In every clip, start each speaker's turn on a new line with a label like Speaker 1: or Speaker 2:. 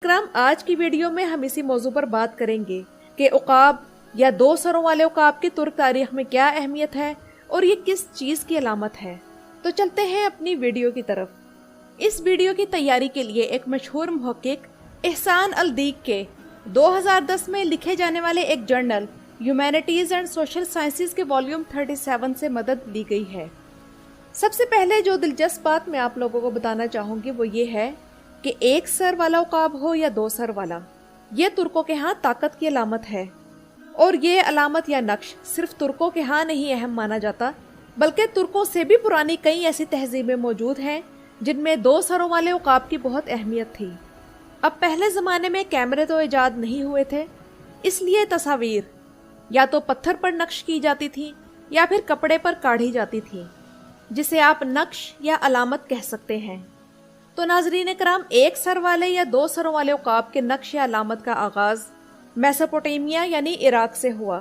Speaker 1: اکرام، آج کی ویڈیو میں ہم اسی موضوع پر بات کریں گے کہ عقاب یا دو سروں والے عقاب کی ترک تاریخ میں کیا اہمیت ہے اور یہ کس چیز کی علامت ہے۔ تو چلتے ہیں اپنی ویڈیو کی طرف۔ اس ویڈیو کی تیاری کے لیے ایک مشہور محقق احسان الدیق کے 2010 میں لکھے جانے والے ایک journal humanities and social sciences کے والیوم 37 سے مدد لی گئی ہے۔ سب سے پہلے جو دلچسپ بات میں آپ لوگوں کو بتانا چاہوں گی وہ یہ ہے کہ ایک سر والا عقاب ہو یا دو سر والا، یہ ترکوں کے ہاں طاقت کی علامت ہے، اور یہ علامت یا نقش صرف ترکوں کے ہاں نہیں اہم مانا جاتا، بلکہ ترکوں سے بھی پرانی کئی ایسی تہذیبیں موجود ہیں جن میں دو سروں والے عقاب کی بہت اہمیت تھی۔ اب پہلے زمانے میں کیمرے تو ایجاد نہیں ہوئے تھے، اس لیے تصاویر یا تو پتھر پر نقش کی جاتی تھی یا پھر کپڑے پر کاڑھی جاتی تھی، جسے آپ نقش یا علامت کہہ سکتے ہیں۔ تو ناظرین کرام، ایک سر والے یا دو سروں والے عقاب کے نقش یا علامت کا آغاز میسوپوٹیمیا یعنی عراق سے ہوا،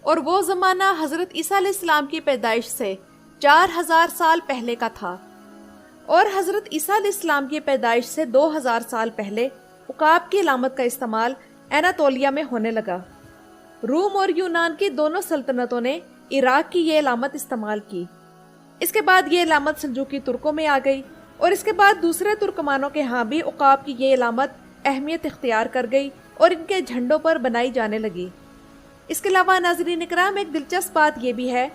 Speaker 1: اور وہ زمانہ حضرت عیسیٰ علیہ السلام کی پیدائش سے 4000 سال پہلے کا تھا، اور حضرت عیسیٰ علیہ السلام کی پیدائش سے 2000 سال پہلے عقاب کی علامت کا استعمال اناتولیا میں ہونے لگا۔ روم اور یونان کی دونوں سلطنتوں نے عراق کی یہ علامت استعمال کی۔ اس کے بعد یہ علامت سلجوقی ترکوں میں آ گئی، اور اس کے بعد دوسرے ترکمانوں کے ہاں بھی عقاب کی یہ علامت اہمیت اختیار کر گئی اور ان کے جھنڈوں پر بنائی جانے لگی۔ اس کے علاوہ ناظرین اکرام، ایک دلچسپ بات یہ بھی ہے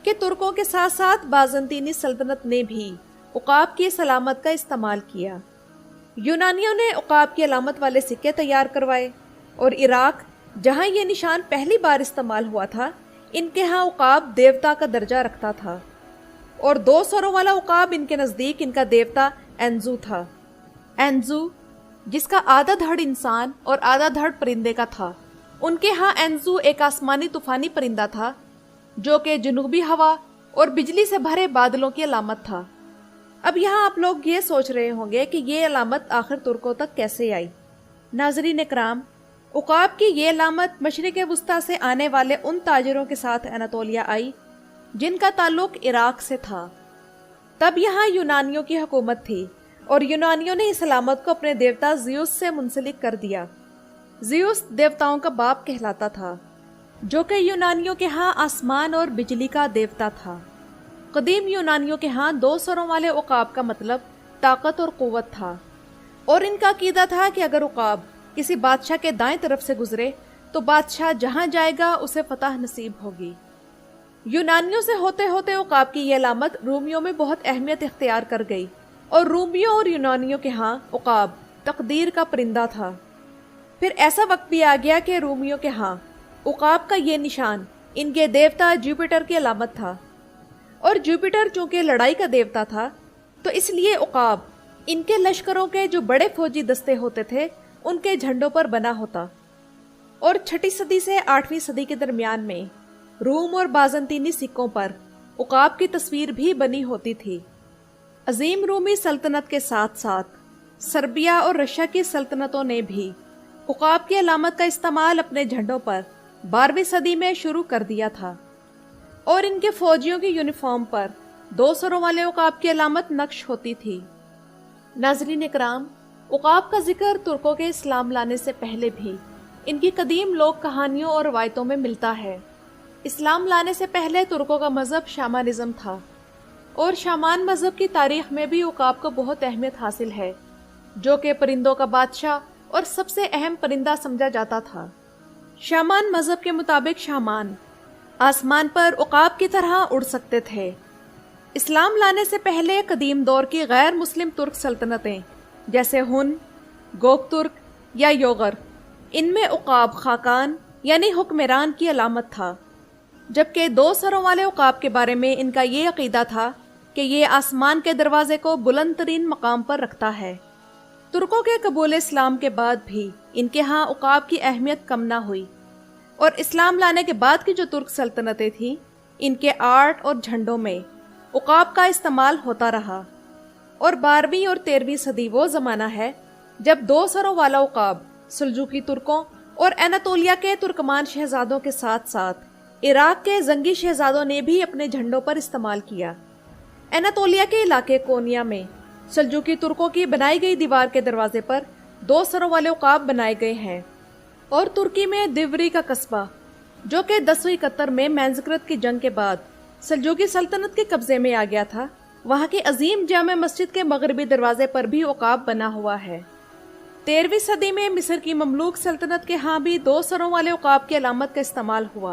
Speaker 1: کہ ترکوں کے ساتھ ساتھ بازنطینی سلطنت نے بھی عقاب کی اس علامت کا استعمال کیا۔ یونانیوں نے عقاب کی علامت والے سکے تیار کروائے، اور عراق جہاں یہ نشان پہلی بار استعمال ہوا تھا، ان کے ہاں عقاب دیوتا کا درجہ رکھتا تھا، اور دو سروں والا عقاب ان کے نزدیک ان کا دیوتا اینزو تھا۔ اینزو، جس کا آدھا دھڑ انسان اور آدھا دھڑ پرندے کا تھا، ان کے ہاں اینزو ایک آسمانی طوفانی پرندہ تھا جو کہ جنوبی ہوا اور بجلی سے بھرے بادلوں کی علامت تھا۔ اب یہاں آپ لوگ یہ سوچ رہے ہوں گے کہ یہ علامت آخر ترکوں تک کیسے آئی۔ ناظرین اکرام، عقاب کی یہ علامت مشرق وسطیٰ سے آنے والے ان تاجروں کے ساتھ اناتولیا آئی جن کا تعلق عراق سے تھا۔ تب یہاں یونانیوں کی حکومت تھی، اور یونانیوں نے اس علامت کو اپنے دیوتا زیوس سے منسلک کر دیا۔ زیوس دیوتاؤں کا باپ کہلاتا تھا، جو کہ یونانیوں کے ہاں آسمان اور بجلی کا دیوتا تھا۔ قدیم یونانیوں کے ہاں دو سروں والے عقاب کا مطلب طاقت اور قوت تھا، اور ان کا عقیدہ تھا کہ اگر عقاب کسی بادشاہ کے دائیں طرف سے گزرے تو بادشاہ جہاں جائے گا اسے فتح نصیب ہوگی۔ یونانیوں سے ہوتے ہوتے عقاب کی یہ علامت رومیوں میں بہت اہمیت اختیار کر گئی، اور رومیوں اور یونانیوں کے ہاں عقاب تقدیر کا پرندہ تھا۔ پھر ایسا وقت بھی آ گیا کہ رومیوں کے ہاں عقاب کا یہ نشان ان کے دیوتا جوپیٹر کی علامت تھا، اور جوپیٹر چونکہ لڑائی کا دیوتا تھا تو اس لیے عقاب ان کے لشکروں کے جو بڑے فوجی دستے ہوتے تھے ان کے جھنڈوں پر بنا ہوتا۔ اور 6 صدی سے 8ویں صدی کے درمیان میں روم اور بازنطینی سکوں پر عقاب کی تصویر بھی بنی ہوتی تھی۔ عظیم رومی سلطنت کے ساتھ ساتھ سربیا اور رشیا کی سلطنتوں نے بھی عقاب کی علامت کا استعمال اپنے جھنڈوں پر 12ویں صدی میں شروع کر دیا تھا، اور ان کے فوجیوں کی یونیفارم پر دو سروں والے عقاب کی علامت نقش ہوتی تھی۔ ناظرین اکرام، عقاب کا ذکر ترکوں کے اسلام لانے سے پہلے بھی ان کی قدیم لوک کہانیوں اور روایتوں میں ملتا ہے۔ اسلام لانے سے پہلے ترکوں کا مذہب شامانزم تھا، اور شامان مذہب کی تاریخ میں بھی عقاب کو بہت اہمیت حاصل ہے، جو کہ پرندوں کا بادشاہ اور سب سے اہم پرندہ سمجھا جاتا تھا۔ شامان مذہب کے مطابق شامان آسمان پر عقاب کی طرح اڑ سکتے تھے۔ اسلام لانے سے پہلے قدیم دور کی غیر مسلم ترک سلطنتیں جیسے ہن، گوک ترک یا یوغر، ان میں عقاب خاقان یعنی حکمران کی علامت تھا، جبکہ دو سروں والے عقاب کے بارے میں ان کا یہ عقیدہ تھا کہ یہ آسمان کے دروازے کو بلند ترین مقام پر رکھتا ہے۔ ترکوں کے قبول اسلام کے بعد بھی ان کے ہاں عقاب کی اہمیت کم نہ ہوئی، اور اسلام لانے کے بعد کی جو ترک سلطنتیں تھیں ان کے آرٹ اور جھنڈوں میں عقاب کا استعمال ہوتا رہا، اور 12ویں اور 13ویں صدی وہ زمانہ ہے جب دو سروں والا عقاب سلجوقی ترکوں اور اناتولیا کے ترکمان شہزادوں کے ساتھ ساتھ عراق کے زنگی شہزادوں نے بھی اپنے جھنڈوں پر استعمال کیا۔ اناتولیا کے علاقے کونیا میں سلجوقی ترکوں کی بنائی گئی دیوار کے دروازے پر 2 سروں والے عقاب بنائے گئے ہیں۔ اور ترکی میں دیوری کا قصبہ جو کہ 1071 میں مینزگرت کی جنگ کے بعد سلجوقی سلطنت کے قبضے میں آ گیا تھا، وہاں کی عظیم جامع مسجد کے مغربی دروازے پر بھی عقاب بنا ہوا ہے۔ 13ویں صدی میں مصر کی مملوک سلطنت کے ہاں بھی 2 سروں والے عقاب کی علامت کا استعمال ہوا۔